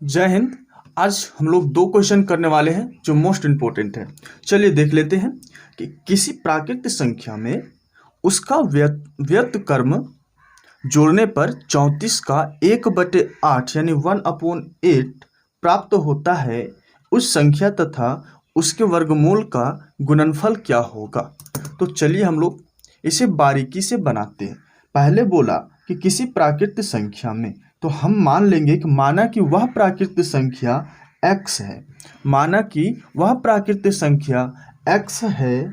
जय हिंद। आज हम लोग दो क्वेश्चन करने वाले हैं जो मोस्ट इम्पोर्टेंट है। चलिए देख लेते हैं कि किसी प्राकृतिक संख्या में उसका व्यस्त कर्म जोड़ने पर 34 का 1/8 यानी 1/8 प्राप्त होता है। उस संख्या तथा उसके वर्गमूल का गुणनफल क्या होगा। तो चलिए हम लोग इसे बारीकी से बनाते हैं। पहले बोला कि किसी प्राकृतिक संख्या में, तो हम मान लेंगे कि माना कि वह प्राकृतिक संख्या x है। माना कि वह प्राकृतिक संख्या x है,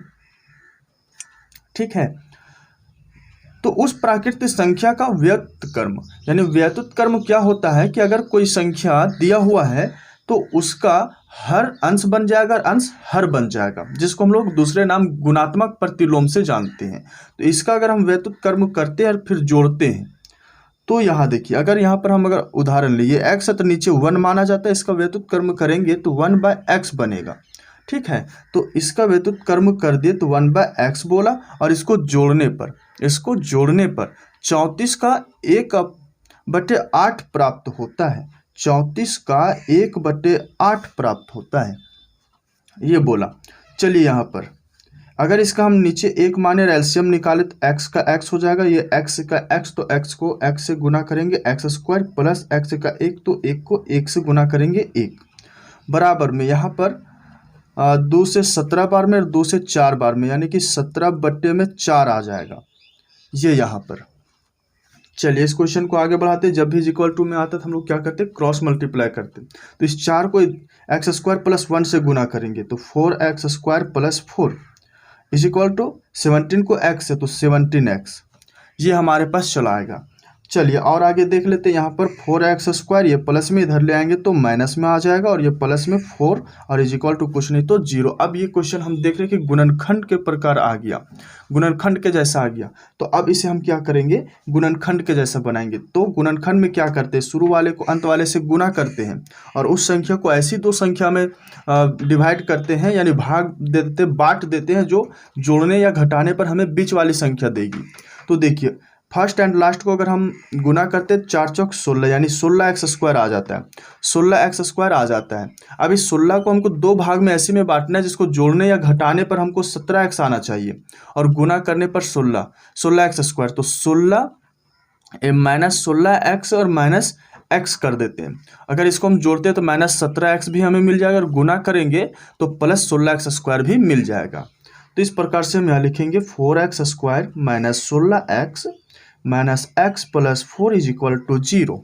ठीक है। तो उस प्राकृतिक संख्या का व्यक्त कर्म यानी व्यक्त कर्म क्या होता है कि अगर कोई संख्या दिया हुआ है तो उसका हर अंश बन जाएगा, अंश हर बन जाएगा, जिसको हम लोग दूसरे नाम गुणात्मक प्रतिलोम से जानते हैं। तो इसका अगर हम व्यक्त कर्म करते हैं और फिर जोड़ते हैं तो यहाँ देखिए, अगर यहाँ पर हम अगर उदाहरण लिए x है तो नीचे 1 माना जाता है। इसका व्यक्त कर्म करेंगे तो 1/x बनेगा, ठीक है। तो इसका व्यक्त कर्म कर दिए तो 1/x बोला, और इसको जोड़ने पर 34 का 1/8 प्राप्त होता है। 34 का 1/8 प्राप्त होता है, ये बोला। चलिए यहाँ पर अगर इसका हम नीचे एक माने एलसीएम निकाले तो x का x हो जाएगा, ये x का x, तो x को x से गुना करेंगे x² प्लस x का 1, तो 1 को 1 से गुना करेंगे 1 बराबर में यहाँ पर 2 से 17 बार में और 2 से 4 बार में, यानी कि 17/4 आ जाएगा ये यहाँ पर। चलिए इस क्वेश्चन को आगे बढ़ाते हैं। जब भी इक्वल टू में आता है तो हम लोग क्या करते हैं, क्रॉस मल्टीप्लाई करते हैं। तो इस 4 को x² प्लस 1 से गुना करेंगे तो 4x² plus 4 is equal to 17 को x है तो 17x, ये हमारे पास चला आएगा। चलिए और आगे देख लेते हैं। यहाँ पर 4x², ये प्लस में इधर ले आएंगे तो माइनस में आ जाएगा, और ये प्लस में 4 और इज इक्वल टू कुछ नहीं तो 0। अब ये क्वेश्चन हम देख रहे हैं कि गुणनखंड के प्रकार आ गया, गुणनखंड के जैसा आ गया। तो अब इसे हम क्या करेंगे, गुणनखंड के जैसा बनाएंगे। तो गुणनखंड में क्या करते हैं, शुरू वाले को अंत वाले से गुना करते हैं और उस संख्या को ऐसी दो संख्या में डिवाइड करते हैं, यानी भाग देते बांट देते हैं, जो जोड़ने या घटाने पर हमें बीच वाली संख्या देगी। तो देखिए फर्स्ट एंड लास्ट को अगर हम गुना करते 4 चौक 16, यानी 16x² आ जाता है, 16x² आ जाता है। अब इस 16 को हमको दो भाग में ऐसे में बांटना है जिसको जोड़ने या घटाने पर हमको 17x आना चाहिए, और गुना करने पर 16x², तो 16 माइनस 16x और माइनस x कर देते हैं। अगर इसको हम जोड़ते हैं तो -17x भी हमें मिल जाएगा, और गुना करेंगे तो प्लस 16x² भी मिल जाएगा। तो इस प्रकार से हम यहाँ लिखेंगे 4x² minus 16x minus x plus 4 is equal to 0।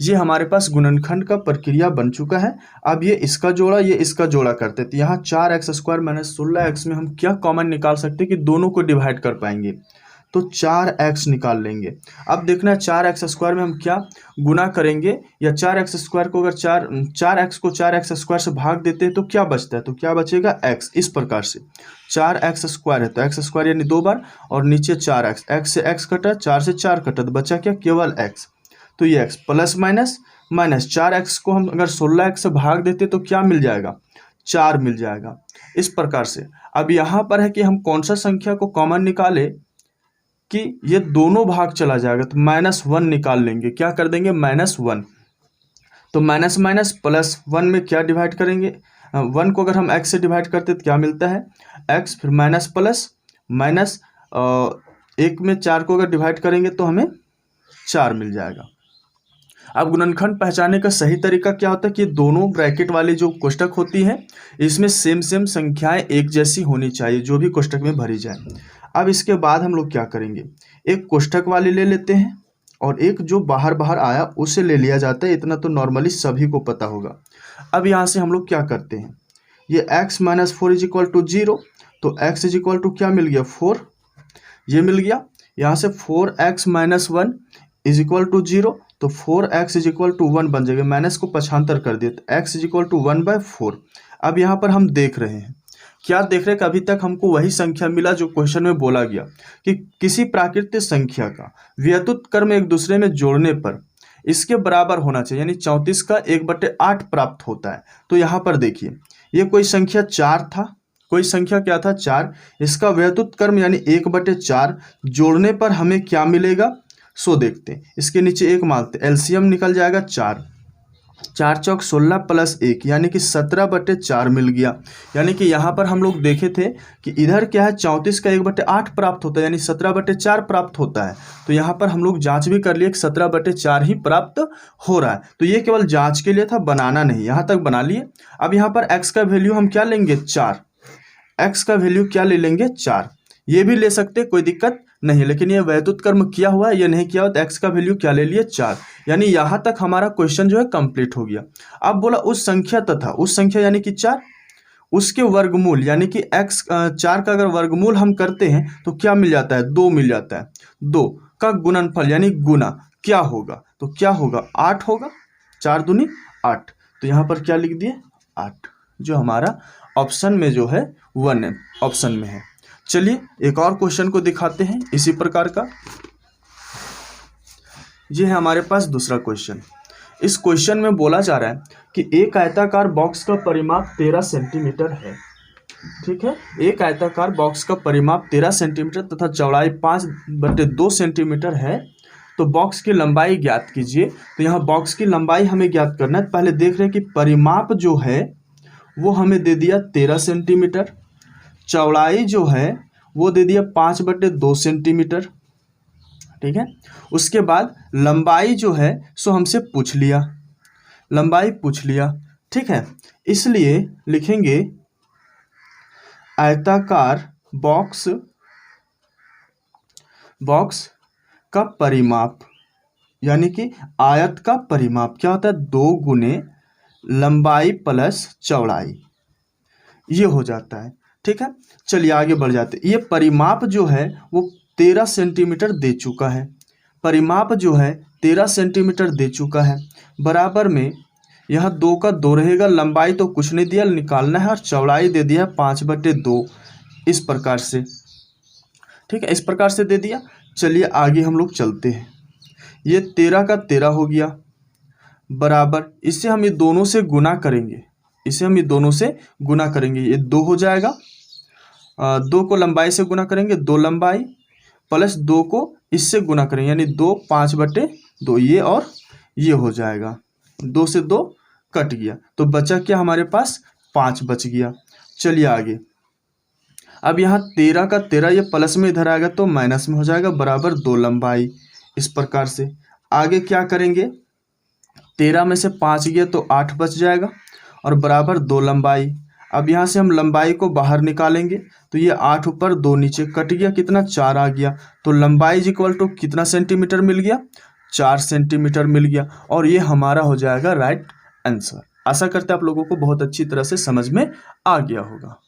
ये हमारे पास गुणनखंड का प्रक्रिया बन चुका है। अब ये इसका जोड़ा, ये इसका जोड़ा करते तो यहाँ 4x² माइनस 16x में हम क्या कॉमन निकाल सकते हैं कि दोनों को डिवाइड कर पाएंगे, तो 4x निकाल लेंगे। अब देखना है 4x² में हम क्या गुना करेंगे, या 4x² को अगर 4x को 4x² से भाग देते हैं तो क्या बचता है, तो क्या बचेगा x। इस प्रकार से 4x² है तो x² यानी 2 बार, और नीचे 4x, x से x कटा, 4 से 4 कटा, तो बचा क्या, केवल x। तो ये x plus minus minus 4x को हम अगर 16x से भाग देते तो क्या मिल जाएगा, 4 मिल जाएगा। इस प्रकार से अब यहाँ पर है कि हम कौन सा संख्या को कॉमन निकाले कि ये दोनों भाग चला जाएगा, तो -1 निकाल लेंगे। क्या कर देंगे, -1। तो माइनस माइनस प्लस 1 में क्या डिवाइड करेंगे, 1 को अगर हम x से डिवाइड करते तो क्या मिलता है, x, फिर माइनस प्लस माइनस 1 में 4 को अगर डिवाइड करेंगे तो हमें 4 मिल जाएगा। अब गुणनखंड पहचानने का सही तरीका क्या होता है कि दोनों ब्रैकेट वाली जो कोष्टक होती है इसमें सेम संख्याएं एक जैसी होनी चाहिए, जो भी कोष्टक में भरी जाए। अब इसके बाद हम लोग क्या करेंगे, एक कोष्टक वाली ले लेते हैं और एक जो बाहर बाहर आया उसे ले लिया जाता है। इतना तो नॉर्मली सभी को पता होगा। अब यहाँ से हम लोग क्या करते हैं, ये x minus 4 is equal to 0, तो x इज इक्वल टू क्या मिल गया, 4, ये मिल गया। यहाँ से 4x minus 1 is equal to 0, तो 4x इज इक्वल टू 1 बन जाएगा। माइनस को पक्षांतर कर दिया तो x इज इक्वल टू 1/4। अब यहाँ पर हम देख रहे हैं, क्या देख रहे हैं कि अभी तक हमको वही संख्या मिला जो क्वेश्चन में बोला गया कि किसी प्राकृतिक संख्या का व्यक्त कर्म एक दूसरे में जोड़ने पर इसके बराबर होना चाहिए, यानी 34 का 1/8 प्राप्त होता है। तो यहाँ पर देखिए, ये कोई संख्या 4 था, कोई संख्या क्या था, 4। इसका व्यक्त कर्म यानी 1/4 जोड़ने पर हमें क्या मिलेगा, सो देखते हैं। इसके नीचे 1 मानते, एलसीएम निकल जाएगा 4, 4 चौक 16 प्लस 1 यानी कि 17/4 मिल गया। यानी कि यहाँ पर हम लोग देखे थे कि इधर क्या है 34 का 1/8 प्राप्त होता है, यानी 17/4 प्राप्त होता है। तो यहाँ पर हम लोग जांच भी कर लिए कि 17/4 ही प्राप्त हो रहा है। तो ये केवल जांच के लिए था, बनाना नहीं। यहाँ तक बना लिए। अब यहाँ पर x का वैल्यू हम क्या लेंगे 4, x का वैल्यू क्या ले लेंगे 4। ये भी ले सकते, कोई दिक्कत नहीं, लेकिन ये वैद्युत कर्म किया हुआ है, ये नहीं किया हुआ, तो x का वैल्यू क्या ले लिए 4। यानी यहाँ तक हमारा क्वेश्चन जो है कंप्लीट हो गया। अब बोला उस संख्या तथा उस संख्या यानी कि 4 उसके वर्गमूल यानी कि x 4 का अगर वर्गमूल हम करते हैं तो क्या मिल जाता है 2 मिल जाता है। 2 का गुणनफल यानी गुना क्या होगा, तो क्या होगा 8 होगा। 4 दूनी 8, तो यहाँ पर क्या लिख दिए 8, जो हमारा ऑप्शन में जो है 1 ऑप्शन में है। चलिए एक और क्वेश्चन को दिखाते हैं इसी प्रकार का। ये है हमारे पास दूसरा क्वेश्चन। इस क्वेश्चन में बोला जा रहा है कि एक आयताकार बॉक्स का परिमाप 13 सेंटीमीटर है। ठीक है, एक आयताकार बॉक्स का परिमाप 13 सेंटीमीटर तथा चौड़ाई 5/2 सेंटीमीटर है। तो बॉक्स की लंबाई ज्ञात कीजिए। तो यहाँ बॉक्स की लंबाई हमें ज्ञात करना है। पहले देख रहे हैं कि परिमाप जो है वो हमें दे दिया 13 सेंटीमीटर, चौड़ाई जो है वो दे दिया 5/2 सेंटीमीटर। ठीक है, उसके बाद लंबाई जो है सो हमसे पूछ लिया, लंबाई पूछ लिया। ठीक है, इसलिए लिखेंगे आयताकार बॉक्स का परिमाप यानी कि आयत का परिमाप क्या होता है 2 गुने लंबाई प्लस चौड़ाई, ये हो जाता है। ठीक है, चलिए आगे बढ़ जाते हैं। ये परिमाप जो है वो 13 सेंटीमीटर दे चुका है, परिमाप जो है 13 सेंटीमीटर दे चुका है। बराबर में यह 2 का 2 रहेगा, लंबाई तो कुछ नहीं दिया, निकालना है, और चौड़ाई दे दिया 5/2 इस प्रकार से। ठीक है, इस प्रकार से दे दिया। चलिए आगे हम लोग चलते हैं। ये 13 का 13 हो गया, बराबर इससे हम ये दोनों से गुना करेंगे, इसे हम ये दोनों से गुना करेंगे, ये 2 हो जाएगा। 2 को लंबाई से गुना करेंगे, 2 लंबाई प्लस 2 को इससे गुना करेंगे यानी 2 5/2, ये और ये हो जाएगा। 2 से 2 कट गया, तो बचा क्या हमारे पास 5 बच गया। चलिए आगे। अब यहाँ 13 का 13 ये प्लस में इधर आएगा तो माइनस में हो जाएगा, बराबर 2 लंबाई। इस प्रकार से आगे क्या करेंगे, 13 में से 5 गया तो 8 बच जाएगा और बराबर 2 लंबाई। अब यहाँ से हम लंबाई को बाहर निकालेंगे तो ये 8 ऊपर 2 नीचे कट गया, कितना 4 आ गया। तो लंबाई इज इक्वल टू कितना सेंटीमीटर मिल गया 4 सेंटीमीटर मिल गया, और ये हमारा हो जाएगा राइट आंसर। आशा करते हैं आप लोगों को बहुत अच्छी तरह से समझ में आ गया होगा।